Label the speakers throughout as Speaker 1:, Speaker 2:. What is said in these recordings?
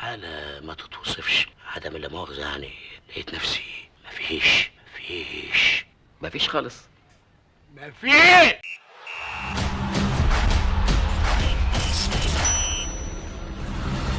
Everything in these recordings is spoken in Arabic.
Speaker 1: حالة ما تتوصفش، عدم لا مؤاخذة يعني. لقيت نفسي مفيش خالص. مفيش.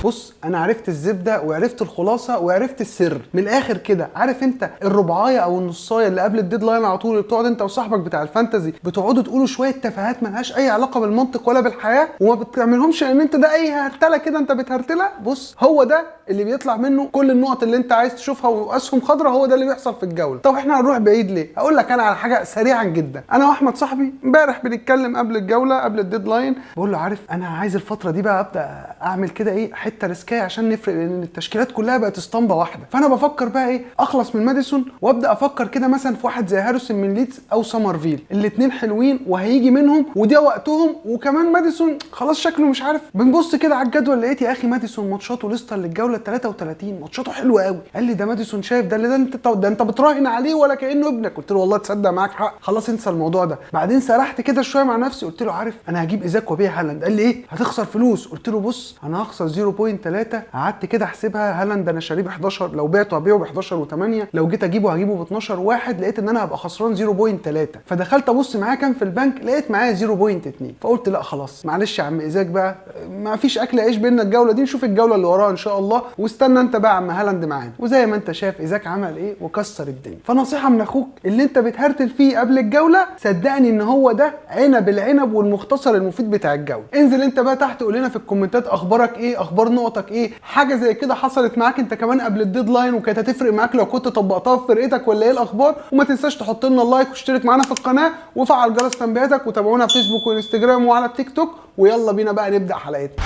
Speaker 2: بص، انا عرفت الزبده وعرفت الخلاصه وعرفت السر من الاخر كده. عارف انت الربعايه او النصايه اللي قبل الديدلاين على طول، اللي بتقعد انت وصاحبك بتاع الفانتزي بتقعدوا تقولوا شويه تفاهات ملهاش اي علاقه بالمنطق ولا بالحياه، وما بتعملهمش لان انت ده اي هرتله كده انت بتهرتلها. بص، هو ده اللي بيطلع منه كل النقط اللي انت عايز تشوفها واسهم خضراء. هو ده اللي بيحصل في الجوله. طب احنا هنروح بعيد ليه؟ هقول لك انا على حاجه سريعا جدا. انا واحمد صاحبي امبارح بنتكلم قبل الجوله قبل الديدلاين، بقول له عارف انا عايز الفتره دي بقى ابدا اعمل كده ايه حته ريسكيه عشان نفرق، لان التشكيلات كلها بقت اسطمبه واحده. فانا بفكر بقى ايه اخلص من ماديسون وابدا افكر كده مثلا في واحد زي هاريسون من ليدز او سمرفيل. الاثنين حلوين وهيجي منهم وده وقتهم، وكمان ماديسون خلاص شكله مش عارف. بنبص كده على الجدول لقيت يا اخي ماديسون ماتشاته لسه للجوله 33 ماتشاته حلوه قوي. قال لي ده ماديسون شايف ده اللي ده انت بتراهن عليه ولا كانه ابنك؟ قلت له والله تصدق معاك حق، خلاص انسى الموضوع ده. بعدين سرحت كده شويه مع نفسي قلت له عارف انا هجيب ايزاك وابيع هالاند. قال لي ايه هتخسر فلوس؟ قلت له بص انا هخسر 0.3. قعدت كده احسبها، هالاند انا شاريه ب 11، لو بعته هبيعه ب 11 و8، لو جيت اجيبه هجيبه ب 12 واحد، لقيت ان انا هبقى خسران 0.3. فدخلت ابص معايا كام في البنك لقيت معايا 0.2. فقلت لا خلاص معلش يا عم ايزاك بقى، ما فيش اكل عيش بينا الجوله دي، نشوف الجوله اللي وراها ان شاء الله، واستنى انت بقى يا عم هالاند معانا. وزي ما انت شايف ايزاك عمل ايه وكسر الدنيا. فنصيحه من اخوك اللي انت بتهرتل فيه قبل الجوله، صدقني ان هو ده عنب العنب والمختصر المفيد بتاع الجوله. انزل انت بقى تحت قول لنا في الكومنتات اخبارك ايه، اخبار نقطك ايه، حاجه زي كده حصلت معاك انت كمان قبل الديدلاين وكانت هتفرق معاك لو كنت طبقتها في فرقتك ولا ايه الاخبار. وما تنساش تحط لنا اللايك واشترك معانا في القناه وفعل جرس تنبيهاتك، وتابعونا في فيسبوك وانستجرام وعلى التيك توك. ويلا بينا بقى نبدا حلقتنا.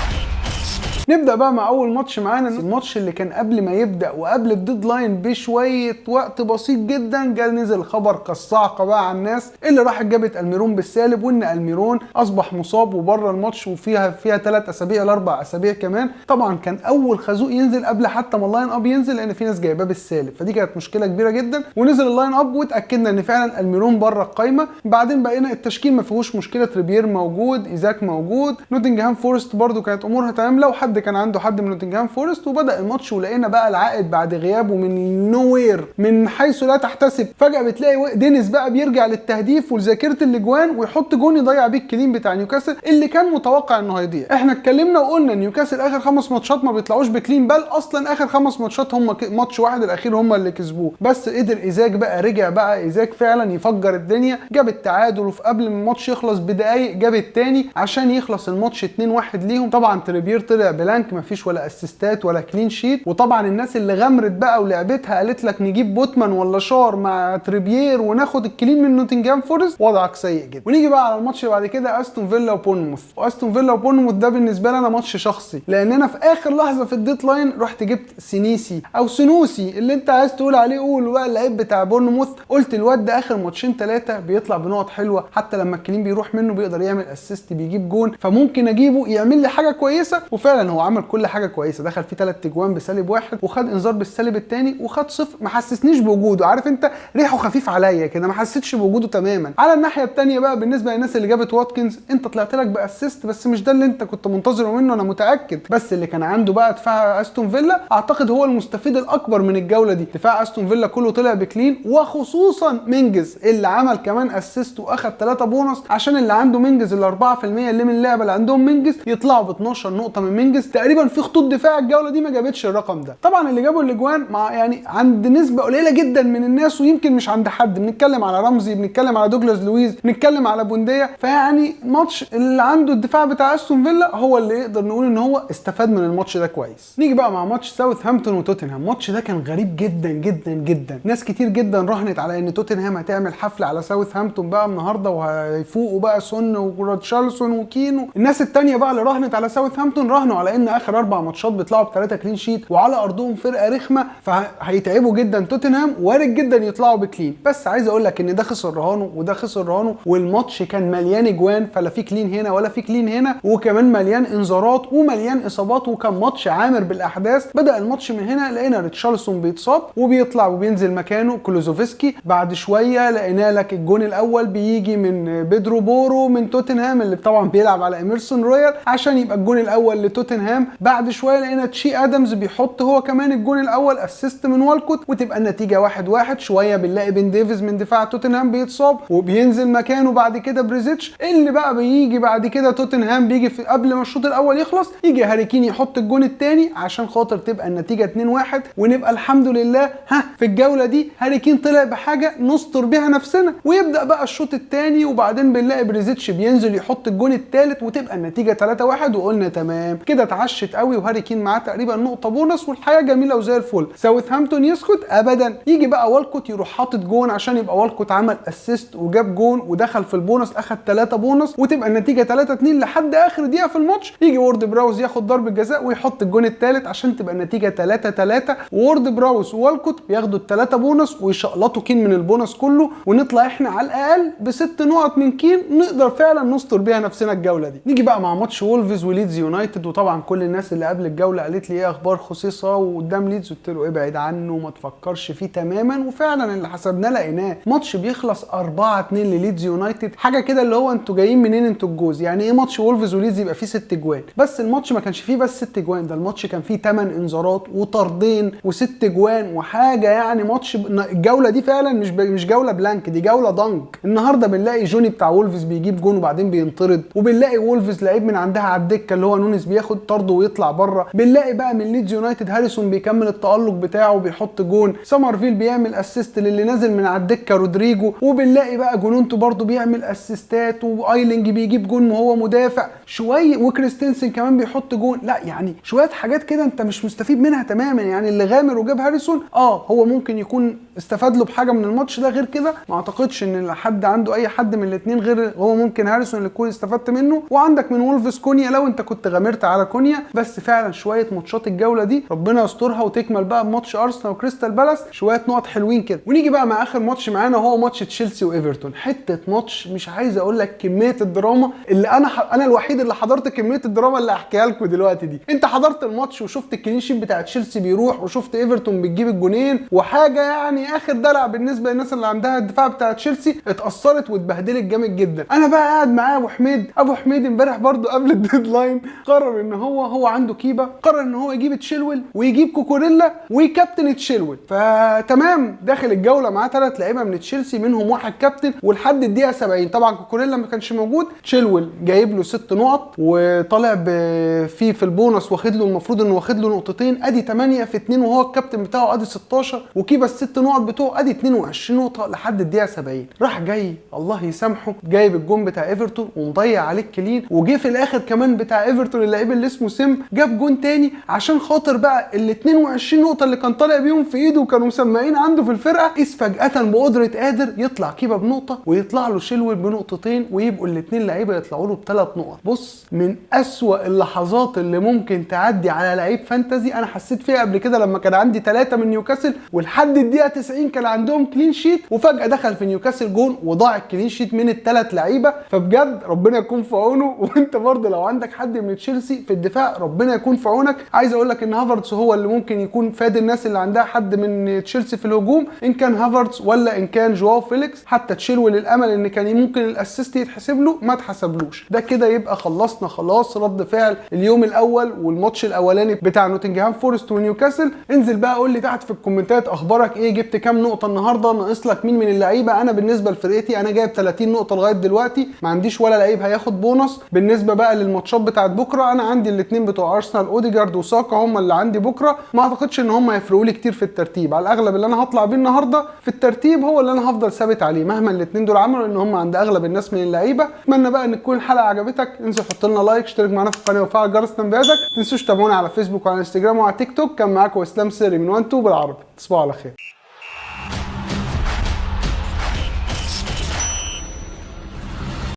Speaker 2: نبدا بقى مع اول ماتش معانا، الماتش اللي كان قبل ما يبدا وقبل الديدلاين بشويه وقت بسيط جدا جه نزل خبر كالصعقه بقى على الناس اللي راحت جابت الميرون بالسالب، وان الميرون اصبح مصاب وبره الماتش وفيها 3 اسابيع ل 4 اسابيع كمان. طبعا كان اول خازوق ينزل قبل حتى ما اللاين اب ينزل، لان في ناس جايباه بالسالب، فدي كانت مشكله كبيره جدا. ونزل اللاين اب واتاكدنا ان فعلا الميرون بره القايمه. بعدين بقينا التشكيل ما فيهوش مشكله، تريبير موجود، ايزاك موجود، نوتنجهام فورست برده كانت امورها تمام لو حد كان عنده حد من نوتنجهام فورست. وبدا الماتش ولقينا بقى العائد بعد غيابه من نوير من حيث لا تحتسب. فجاه بتلاقي دينيس بقى بيرجع للتهديف ولذاكره الاجوان ويحط جون يضيع بيه الكلين بتاع نيوكاسل اللي كان متوقع انه هيضيع. احنا اتكلمنا وقلنا نيوكاسل اخر 5 ماتشات ما بيطلعوش بكلين، بل اصلا اخر 5 ماتشات هم ماتش واحد الاخير هم اللي كسبوه. بس قدر ايزاك بقى، رجع بقى ايزاك فعلا يفجر الدنيا، جاب التعادل وفي قبل ما الماتش يخلص بدقايق جاب الثاني عشان يخلص الماتش 2-1 ليهم. طبعا تريبير طلع بلانك، مفيش ولا اسيستات ولا كلين شيت. وطبعا الناس اللي غمرت بقى ولعبتها قالت لك نجيب بوتمان ولا شار مع تريبير وناخد الكلين من نوتنجهام فورست، وضعك سيء جدا. ونيجي بقى على الماتش اللي بعد كده استون فيلا وبورنموث. واستون فيلا وبورنموث ده بالنسبه لي انا ماتش شخصي، لان انا في اخر لحظه في الديدلاين رحت جبت سينيسي او سنوسي اللي انت عايز تقول عليه قول بقى، اللعيب بتاع بورنموث. قلت الواد ده اخر ماتشين 3 بيطلع بنقط حلوه، حتى لما الكلين بيروح منه بيقدر يعمل اسيست بيجيب جون، فممكن اجيبه يعمل لي حاجه كويسه. وفعلا هو عمل كل حاجه كويسه، دخل فيه 3 اجوان بسالب 1 وخد انذار بالسالب الثاني وخد 0. ما حسسنيش بوجوده، عارف انت ريحه خفيف عليا كده، ما حسيتش بوجوده تماما. على الناحيه الثانيه بقى بالنسبه للناس اللي جابت واتكنز، انت طلعت لك باسيست بس مش ده اللي انت كنت منتظره منه انا متاكد. بس اللي كان عنده بقى دفاع استون فيلا اعتقد هو المستفيد الاكبر من الجوله دي. دفاع استون فيلا كله طلع بكلين، وخصوصا مينجز اللي عمل كمان اسيست واخد 3 بونص، عشان اللي عنده مينجز ال 4% اللي من اللعبه اللي عندهم مينجز يطلعوا ب 12 نقطه من مينجز. تقريبا في خطوط دفاع الجوله دي ما جابتش الرقم ده. طبعا اللي جابوا الاجوان مع يعني عند نسبه قليله جدا من الناس، ويمكن مش عند حد. بنتكلم على رمزي، بنتكلم على دوجلاس لويز، بنتكلم على بونديا. فيعني ماتش اللي عنده الدفاع بتاع استون فيلا هو اللي يقدر نقول ان هو استفاد من الماتش ده كويس. نيجي بقى مع ماتش ساوثهامبتون وتوتنهام. الماتش ده كان غريب جدا جدا جدا. ناس كتير جدا راهنت على ان توتنهام هتعمل حفله على ساوثهامبتون بقى النهارده وهيفوقوا بقى سون وراتشارلسون وكينو. الناس التانية بقى اللي راهنت على ساوثهامبتون راهنوا على ان اخر 4 ماتشات بيطلعوا ب3 كلين شيت وعلى ارضهم فرقه رخمه، فهيتعبوا جدا توتنهام، وارد جدا يطلعوا بكلين. بس عايز اقول لك ان ده خسر رهانه وده خسر رهانه، والماتش كان مليان اجوان، فلا في كلين هنا ولا في كلين هنا، وكمان مليان انذارات ومليان اصابات، وكان ماتش عامر بالاحداث. بدا الماتش من هنا لقينا ريتشارلسون بيتصاب وبيطلع وبينزل مكانه كلوزوفسكي. بعد شويه لقينا لك الجون الاول بيجي من بيدرو بورو من توتنهام اللي طبعا بيلعب على ايمرسون رويال عشان يبقى الجون الاول لتوتنهام توتنهام. بعد شويه لقينا تشي ادمز بيحط هو كمان الجون الاول اسيست من والكوت، وتبقى النتيجه 1-1. شويه بنلاقي بن ديفيز من دفاع توتنهام بيتصاب وبينزل مكانه بعد كده بريزيتش. اللي بقى بيجي بعد كده توتنهام بيجي في قبل ما الشوط الاول يخلص يجي هاري كين يحط الجون الثاني عشان خاطر تبقى النتيجه 2-1، ونبقى الحمد لله في الجوله دي هاري كين طلع بحاجه نستر بيها نفسنا. ويبدا بقى الشوط الثاني، وبعدين بنلاقي بريزيتش بينزل يحط الجون الثالث وتبقى النتيجه 3-1، وقلنا تمام كده اتعشت قوي وهاري كين معاه تقريبا نقطه بونص والحياه جميله وزي الفل. ساوثهامبتون يسكت ابدا، يجي بقى والكوت يروح حاطط جون عشان يبقى والكوت عمل اسيست وجاب جون ودخل في البونص، اخد 3 بونص وتبقى النتيجه 3-2 لحد اخر دقيقه في الماتش. يجي وورد براوز ياخد ضربه جزاء ويحط الجون الثالث عشان تبقى النتيجه 3-3، وورد براوز ووالكوت بياخدوا ال3 بونص ويشقلطوا كين من البونص كله، ونطلع احنا على الاقل ب6 نقط من كين نقدر فعلا نستر بيها نفسنا الجوله دي. نيجي بقى مع ماتش وولفز وليدز يونايتد، وطبعا كل الناس اللي قبل الجوله قالت لي ايه اخبار خوسيسا وقدام ليدز، قلت له ابعد عنه وما تفكرش فيه تماما، وفعلا اللي حسبناه لقيناه. ماتش بيخلص 4-2 لليدز يونايتد، حاجه كده اللي هو انتوا جايين منين انتوا الجوز؟ يعني ايه ماتش وولفز وليدز يبقى فيه 6 جوان؟ بس الماتش ما كانش فيه بس 6 جوان، ده الماتش كان فيه 8 انذارات وطردين و6 جوان وحاجه. يعني ماتش الجوله دي فعلا مش جوله بلانك، دي جوله ضنك. النهارده بنلاقي جوني بتاع وولفز بيجيب جون وبعدين بينطرد، وبنلاقي وولفز لعيب من عندها على الدكه اللي هو نونيز بياخد طرد ويطلع بره. بنلاقي بقى من ليدز يونايتد هاريسون بيكمل التألق بتاعه وبيحط جون، سمرفيل بيعمل اسيست للي نازل من على الدكه رودريجو، وبنلاقي بقى جونونتو برده بيعمل اسيستات، وايلينج بيجيب جون وهو مدافع شويه، وكريستنسن كمان بيحط جون. لا يعني شويه حاجات كده انت مش مستفيد منها تماما. يعني اللي غامر وجاب هاريسون هو ممكن يكون استفاد له بحاجه من الماتش ده، غير كده ما اعتقدش ان حد عنده اي حد من الاثنين غير هو ممكن هاريسون اللي تكون استفدت منه. وعندك من وولفز كونيا لو انت كنت غامرت على كونيا. بس فعلا شويه ماتشات الجوله دي ربنا يسترها وتكمل بقى بماتش ارسنال وكريستال بالاس شويه نقط حلوين كده. ونيجي بقى مع اخر ماتش معانا وهو ماتش تشيلسي وايفرتون. حته ماتش مش عايز اقول لك كميه الدراما اللي انا الوحيد اللي حضرت كميه الدراما اللي هحكيها لكم دلوقتي دي. انت حضرت الماتش وشفت الكلين شيت بتاع تشيلسي بيروح، وشفت ايفرتون بتجيب الجونين، وحاجه يعني اخر دلع بالنسبه للناس اللي عندها الدفاع بتاع تشيلسي اتاثرت واتبهدلت جامد جدا. انا بقى قاعد معاه ابو حميد امبارح برده قبل الديدلاين قرر ان هو عنده كيبه، قرر ان هو يجيب تشيلويل ويجيب كوكوريلا ويكابتن تشيلويل. فتمام داخل الجوله معاه 3 لعيبه من تشيلسي منهم واحد كابتن، ولحد الدقيقه 70 طبعا كوكوريلا ما كانش موجود. تشيلويل جايب له 6 نقط وطالع في البونص واخد له المفروض انه واخد له نقطتين، ادي 8 في 2 وهو الكابتن بتاعه ادي 16، وكيبا ال6 نقط بتوعه ادي 22 نقطه لحد الدقيقه 70. راح جاي الله يسامحه جايب الجون بتاع ايفرتون ومضيع عليه الكلين، وجه في الاخر كمان بتاع ايفرتون اللعيب اللي اسمه سيم جاب جون تاني عشان خاطر بقى ال 22 نقطه اللي كان طالع بيهم في ايده وكانوا مسمعين عنده في الفرقه، قيس فجاه بقدره قادر يطلع كيبا بنقطه ويطلع له شيلويل بنقطتين، ويبقوا الاثنين لعيبه يطلعوا له ب3 نقط. بص من اسوأ اللحظات اللي ممكن تعدي على لعيب فانتزي انا حسيت فيها قبل كده، لما كان عندي 3 من نيوكاسل ولحد الدقيقه 90 كان عندهم كلين شيت، وفجاه دخل في نيوكاسل جون وضاع الكلين شيت من ال3 لعيبه. فبجد ربنا يكون في عونه. وانت برضه لو عندك حد من تشيلسي في الدفاع ربنا يكون في عونك. عايز اقول لك ان هافرتس هو اللي ممكن يكون فاد الناس اللي عندها حد من تشيلسي في الهجوم، ان كان هافرتس ولا ان كان جواو فيليكس. حتى تشيلويل الامل ان كان ممكن الاسيست يتحسب له ما اتحسبلوش. ده كده يبقى خلصنا خلاص رد فعل اليوم الاول والماتش الاولاني بتاع نوتنجهام فورست ونيوكاسل. انزل بقى قول لي تحت في الكومنتات اخبارك ايه، جبت كام نقطه النهارده، ناقص لك مين من اللعيبه. انا بالنسبه لفرقتي انا جايب 30 نقطه لغايه دلوقتي، ما عنديش ولا لعيب هياخد بونص. بالنسبه بقى للماتشات بتاعت بكره انا عندي الاثنين بتوع ارسنال اوديجارد وساكا هم اللي عندي بكره، ما اعتقدش ان هم هيفرقوا لي كتير في الترتيب. على الاغلب اللي انا هطلع بيه النهارده في الترتيب هو اللي انا هفضل ثابت عليه مهما الاثنين دول عملوا، ان هم عند اغلب الناس من اللعيبه. اتمنى بقى ان تكون الحلقه عجبتك، انزل حط لنا لايك، اشترك معانا في القناه وفعل جرس تنبيهاتك. ما تنسوش تتابعونا على فيسبوك وعلى انستجرام وعلى تيك توك. كان معاكم اسلام سري من 1 2 بالعربي. تصبحوا على خير.